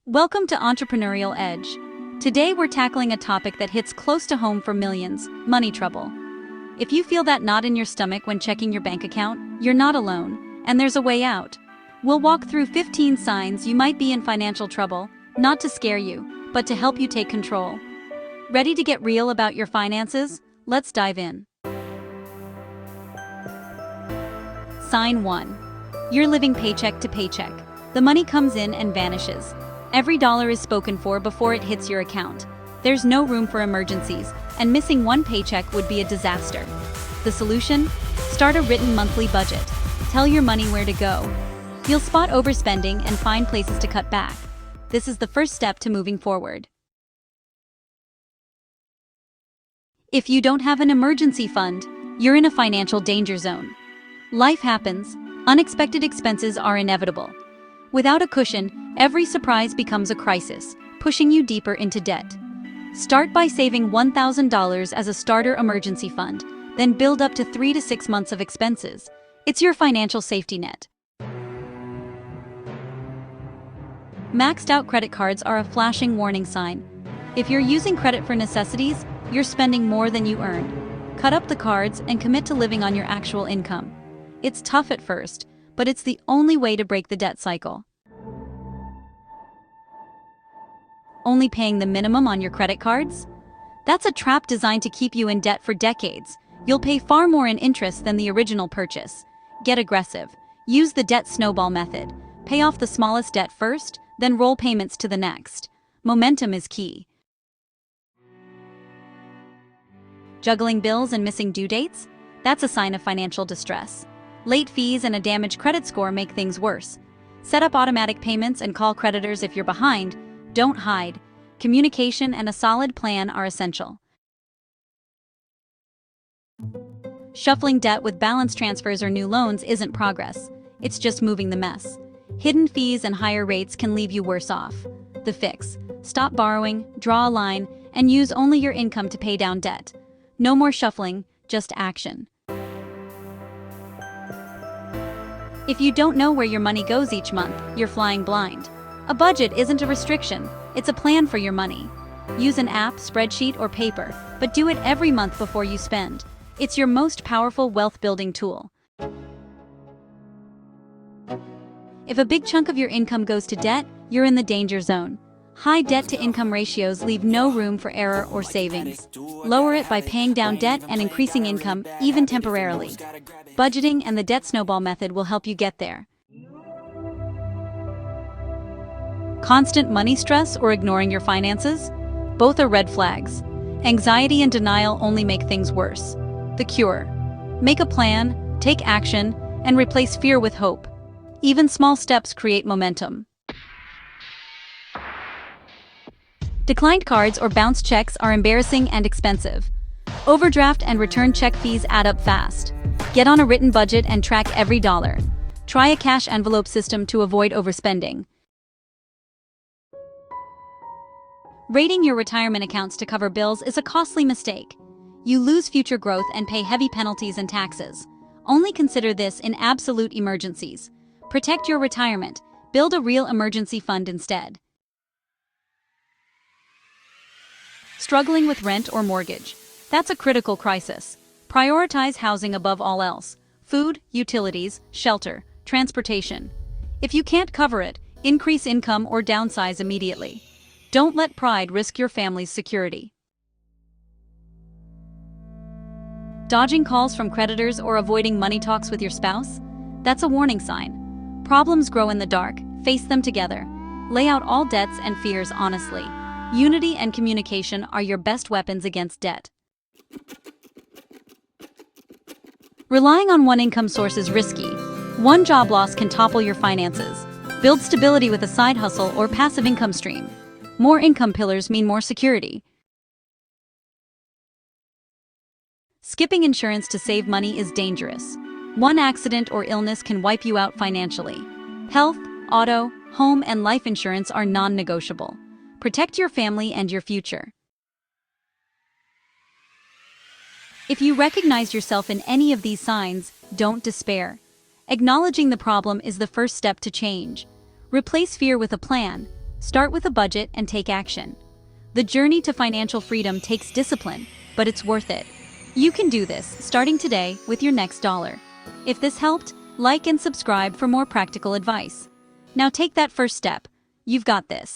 Welcome to Entrepreneurial Edge. Today we're tackling a topic that hits close to home for millions: money trouble. If you feel that knot in your stomach when checking your bank account, you're not alone, and there's a way out. We'll walk through 15 signs you might be in financial trouble, not to scare you, but to help you take control. Ready to get real about your finances? Let's dive in. Sign 1. You're living paycheck to paycheck. The money comes in and vanishes. Every dollar is spoken for before it hits your account. There's no room for emergencies, and missing one paycheck would be a disaster. The solution? Start a written monthly budget. Tell your money where to go. You'll spot overspending and find places to cut back. This is the first step to moving forward. If you don't have an emergency fund, you're in a financial danger zone. Life happens. Unexpected expenses are inevitable. Without a cushion, every surprise becomes a crisis, pushing you deeper into debt. Start by saving $1,000 as a starter emergency fund, then build up to 3 to 6 months of expenses. It's your financial safety net. Maxed out credit cards are a flashing warning sign. If you're using credit for necessities, you're spending more than you earn. Cut up the cards and commit to living on your actual income. It's tough at first, but it's the only way to break the debt cycle. Only paying the minimum on your credit cards? That's a trap designed to keep you in debt for decades. You'll pay far more in interest than the original purchase. Get aggressive. Use the debt snowball method. Pay off the smallest debt first, then roll payments to the next. Momentum is key. Juggling bills and missing due dates? That's a sign of financial distress. Late fees and a damaged credit score make things worse. Set up automatic payments and call creditors if you're behind. Don't hide. Communication and a solid plan are essential. Shuffling debt with balance transfers or new loans isn't progress. It's just moving the mess. Hidden fees and higher rates can leave you worse off. The fix: stop borrowing, draw a line, and use only your income to pay down debt. No more shuffling, just action. If you don't know where your money goes each month, you're flying blind. A budget isn't a restriction, it's a plan for your money. Use an app, spreadsheet, or paper, but do it every month before you spend. It's your most powerful wealth-building tool. If a big chunk of your income goes to debt, you're in the danger zone. High debt-to-income ratios leave no room for error or savings. Lower it by paying down debt and increasing income, even temporarily. Budgeting and the debt snowball method will help you get there. Constant money stress or ignoring your finances? Both are red flags. Anxiety and denial only make things worse. The cure: make a plan, take action, and replace fear with hope. Even small steps create momentum. Declined cards or bounced checks are embarrassing and expensive. Overdraft and return check fees add up fast. Get on a written budget and track every dollar. Try a cash envelope system to avoid overspending. Raiding your retirement accounts to cover bills is a costly mistake. You lose future growth and pay heavy penalties and taxes. Only consider this in absolute emergencies. Protect your retirement. Build a real emergency fund instead. Struggling with rent or mortgage? That's a critical crisis. Prioritize housing above all else. Food, utilities, shelter, transportation. If you can't cover it, increase income or downsize immediately. Don't let pride risk your family's security. Dodging calls from creditors or avoiding money talks with your spouse? That's a warning sign. Problems grow in the dark. Face them together. Lay out all debts and fears honestly. Unity and communication are your best weapons against debt. Relying on one income source is risky. One job loss can topple your finances. Build stability with a side hustle or passive income stream. More income pillars mean more security. Skipping insurance to save money is dangerous. One accident or illness can wipe you out financially. Health, auto, home, and life insurance are non-negotiable. Protect your family and your future. If you recognize yourself in any of these signs, don't despair. Acknowledging the problem is the first step to change. Replace fear with a plan. Start with a budget and take action. The journey to financial freedom takes discipline, but it's worth it. You can do this starting today with your next dollar. If this helped, like and subscribe for more practical advice. Now take that first step. You've got this.